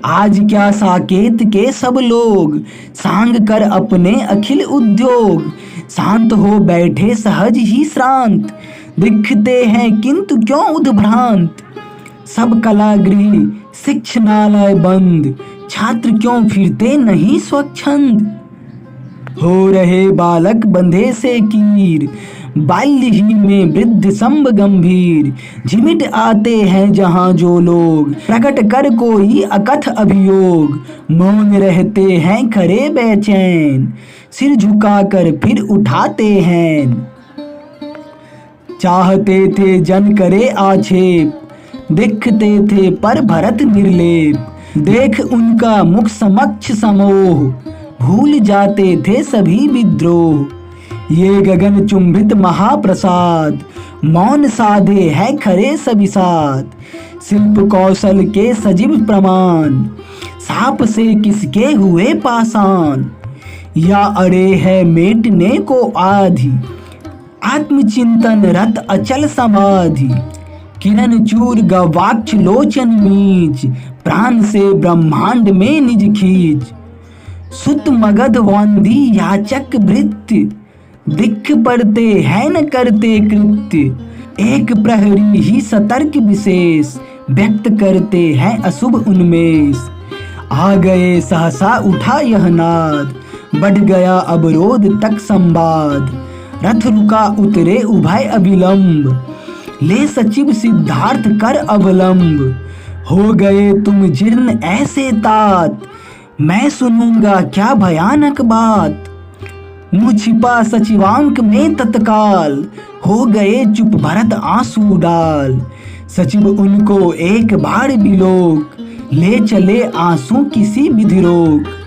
आज क्या साकेत के सब लोग सांग कर अपने अखिल उद्योग, शांत हो बैठे सहज ही श्रांत, दिखते हैं किंतु क्यों उद्भ्रांत। सब कलागृह शिक्षणालय बंद, छात्र क्यों फिरते नहीं स्वच्छंद। हो रहे बालक बंधे से कीर, बाल्य ही में वृद्ध संब गंभीर। झिमिट आते हैं जहां जो लोग, प्रकट कर कोई अकथ अभियोग। मौन रहते हैं खरे बेचैन, सिर झुकाकर फिर उठाते हैं। चाहते थे जन करे आक्षेप, दिखते थे पर भरत निर्लेप। देख उनका मुख समक्ष समोह, भूल जाते थे सभी विद्रोह। ये गगन चुंबित महाप्रसाद, मौन साधे है खरे सभी साथ। शिल्प कौशल के सजीव प्रमाण, साप से किसके हुए पाषाण। या अड़े है मेटने को आधि, आत्मचिंतन रत अचल समाधि। किरण चूर गवाक्ष लोचन मीच, प्राण से ब्रह्मांड में निज खींच। सुत मगध वंदी याचक भृत्य, दिख पड़ते हैं न करते कृत्य। एक प्रहरी ही सतर्क विशेष, व्यक्त करते हैं अशुभ उन्मेष। आ गए सहसा उठा यह नाद, बढ़ गया अवरोध तक संवाद। रथ रुका उतरे उभय अविलंब, ले सचिव सिद्धार्थ कर अवलंब। हो गए तुम जीर्ण ऐसे तात, मैं सुनूंगा क्या भयानक बात। मुँह छिपा सचिवांक में तत्काल, हो गए चुप भरत आंसू डाल। सचिव उनको एक बार बिलोक, ले चले आंसू किसी विधि रोक।